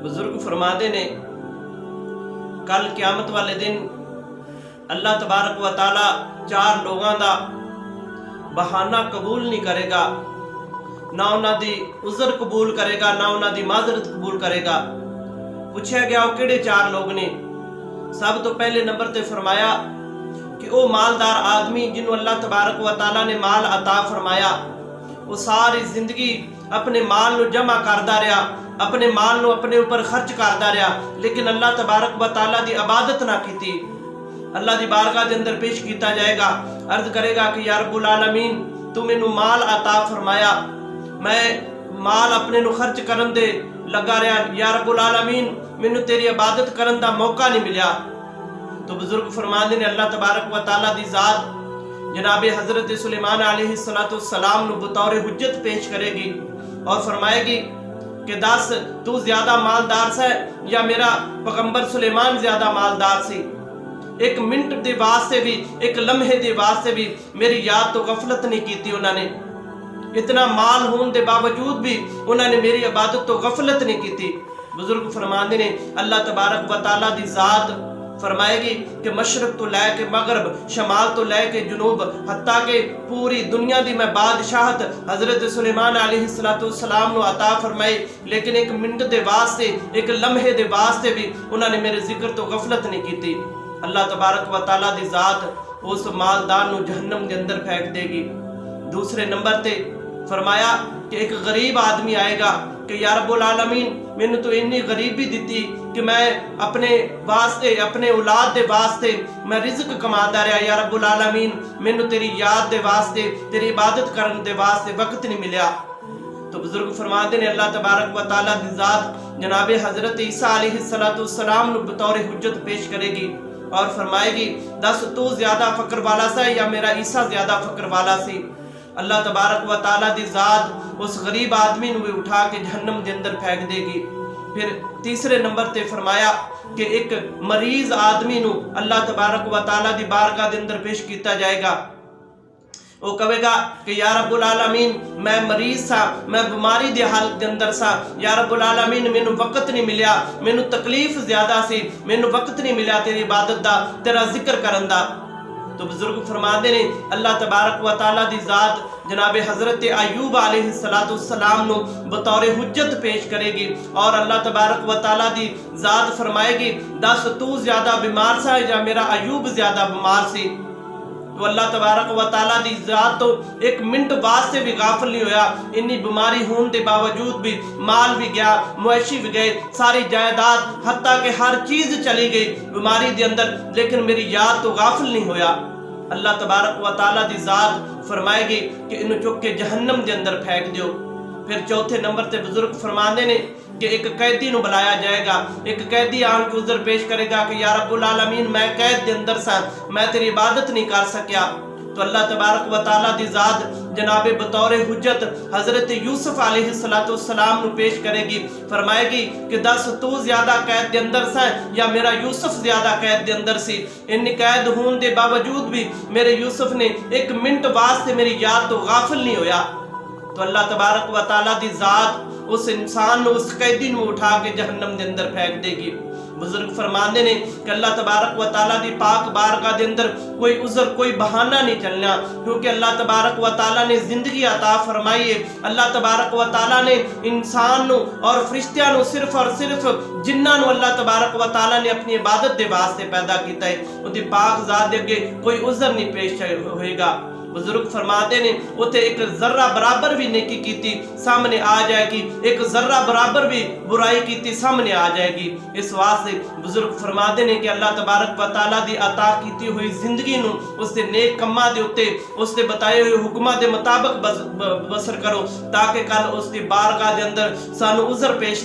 بزرگ فرماتے نے کل قیامت والے دن اللہ تبارک و تعالی 4 لوگاں دا بہانہ قبول نہیں کرے گا، نہ انہاں دی عذر قبول کرے گا، نہ انہاں دی معذرت قبول کرے گا۔ پوچھا گیا وہ کیڑے 4 لوگ نے؟ سب تو پہلے نمبر تے فرمایا کہ وہ مالدار آدمی جنہوں اللہ تبارک و تعالی نے مال عطا فرمایا، وہ ساری زندگی اپنے مال نو جمع کردا رہا، اپنے مال نو اپنے اوپر خرچ کردا رہا، لیکن اللہ تبارک و تعالی دی عبادت نہ کیتی۔ اللہ دی بارگاہ دے اندر پیش کیتا جائے گا، عرض کرے گا کہ یا رب العالمین تو مینوں مال عطا فرمایا، میں مال اپنے نو خرچ کرن دے لگا رہا، یا رب العالمین مینوں تیری عبادت کرن دا موقع نہیں ملیا۔ تو بزرگ فرماندے نے اللہ تبارک و تعالی دی ذات جناب حضرت سلیمان علیہ السلام نو بطور حجت پیش کرے گی اور فرمائے گی کہ دس تو زیادہ مالدار سے یا میرا پیغمبر سلیمان زیادہ مالدار سی؟ ایک منٹ دے واسطے بھی، ایک لمحے دے واسطے بھی میری یاد تو غفلت نہیں کیتی انہوں نے، اتنا مال ہون دے باوجود بھی انہوں نے میری عبادت تو غفلت نہیں کیتی۔ بزرگ فرماندے نے اللہ تبارک و تعالی دی ذات فرمائے گی کہ مشرق تو لے کے مغرب، شمال تو لے کے جنوب، حتیٰ کہ پوری دنیا دی میں بادشاہت حضرت سلیمان علیہ السلام نو عطا فرمائی، لیکن ایک منٹ دے واسطے، ایک لمحے دے واسطے بھی انہوں نے میرے ذکر تو غفلت نہیں کیتی۔ اللہ تبارک و تعالی دی ذات اس مالدار نو جہنم دے اندر پھینک دے گی۔ دوسرے نمبر تے فرمایا کہ ایک غریب آدمی آئے گا کہ یا رب العالمین میں نے تو اتنی غریبی دیتی کہ میں اپنے واسطے، اپنے اولاد دے واسطے میں رزق کماتا رہا، یا رب العالمین میں نے تیری یاد دے واسطے، تیری عبادت کرن دے واسطے وقت نہیں ملیا۔ تو بزرگ فرماتے ہیں اللہ تبارک و تعالی دی ذات جناب حضرت عیسیٰ علیہ السلام نو بطور حجت پیش کرے گی اور فرمائے گی دس تو زیادہ فقر والا سا یا میرا عیسیٰ زیادہ فقر والا سی؟ اللہ تبارک و تعالی دی ذات اس غریب آدمی نو بھی اٹھا کے جہنم دے اندر پھینک دے گی۔ پھر تیسرے نمبر تے فرمایا کہ ایک مریض آدمی نو اللہ تبارک و تعالی دی بارگاہ دے اندر پیش کیتا جائے گا، وہ کہے گا کہ یا رب العالمین میں مریض سا، میں بیماری دی حالت دے اندر سا، یا رب العالمین مینوں وقت نہیں ملیا، مینوں تکلیف زیادہ سی، مینوں وقت نہیں ملیا تیری عبادت دا، تیرا ذکر کرن دا۔ تو بزرگ فرماندے نے اللہ تبارک و تعالی دی ذات جناب حضرت ایوب علیہ السلام نو بطور حجت پیش کرے گی اور اللہ تبارک و تعالی دی ذات فرمائے گی دس تو زیادہ بیمار سا یا میرا ایوب زیادہ بیمار سی؟ تو اللہ تبارک و تعالی دی ذات تو ایک منٹ واسطے بھی غافل نہیں ہویا، انی بیماری ہون دے باوجود بھی مال بھی گیا، معاشی بھی گئے، ساری جائیداد حتیٰ کہ ہر چیز چلی گئی بیماری دے اندر، لیکن میری یاد تو غافل نہیں ہویا۔ اللہ تبارک و تعالی دی ذات فرمائے گی کہ انہوں چک کے جہنم دے اندر پھینک دیو۔ پھر چوتھے نمبر تے بزرگ فرماندے نے کہ ایک قیدی نو بلایا جائے گا، ایک قیدی آن کے عذر پیش کرے گا کہ یا رب العالمین میں قید دے اندر سا، میں تیری عبادت نہیں کر سکیا۔ تو اللہ تبارک و تعالی دی ذات جناب بطور حجت حضرت یوسف علیہ السلام نو پیش کرے گی، فرمائے گی کہ دس تو زیادہ قید دے اندر سا یا میرا یوسف زیادہ قید دے اندر سی؟ ان قید ہون دے باوجود بھی میرے یوسف نے ایک منٹ واسطے میری یاد تو غافل نہیں ہویا۔ تو اللہ تبارک و تعالی دی ذات اس انسان نو، اس قیدی نو اٹھا کے جہنم دے اندر پھینک دے گی۔ بزرگ فرماندے نے کہ اللہ تبارک و تعالی دی پاک بارگاہ دے اندر کوئی عذر، کوئی بہانہ نہیں چلنا، کیونکہ اللہ تبارک و تعالی نے زندگی عطا فرمائی ہے۔ اللہ تبارک و تعالی نے انسان نو اور فرشتیاں نو صرف اور صرف جنہاں نو اللہ تبارک و تعالی نے اپنی عبادت دے واسطے پیدا کیتا ہے، وہ دی پاک ذات دے اگے کوئی عذر نہیں پیش ہوئے گا۔ بزرگ فرماتے نے اتے ایک ذرہ برابر بھی نیکی کیتی سامنے آ جائے گی، ایک ذرہ برابر بھی برائی کیتی سامنے آ جائے گی۔ اس واسطے بزرگ فرماتے نے کہ اللہ تبارک و تعالی دی عطا کیتی ہوئی زندگی نو اس دے نیک کماں دے اتے، اس دے بتائے ہوئے حکماں دے مطابق بسر کرو، تاکہ کل اس دی بارگاہ دے اندر سانو عذر پیش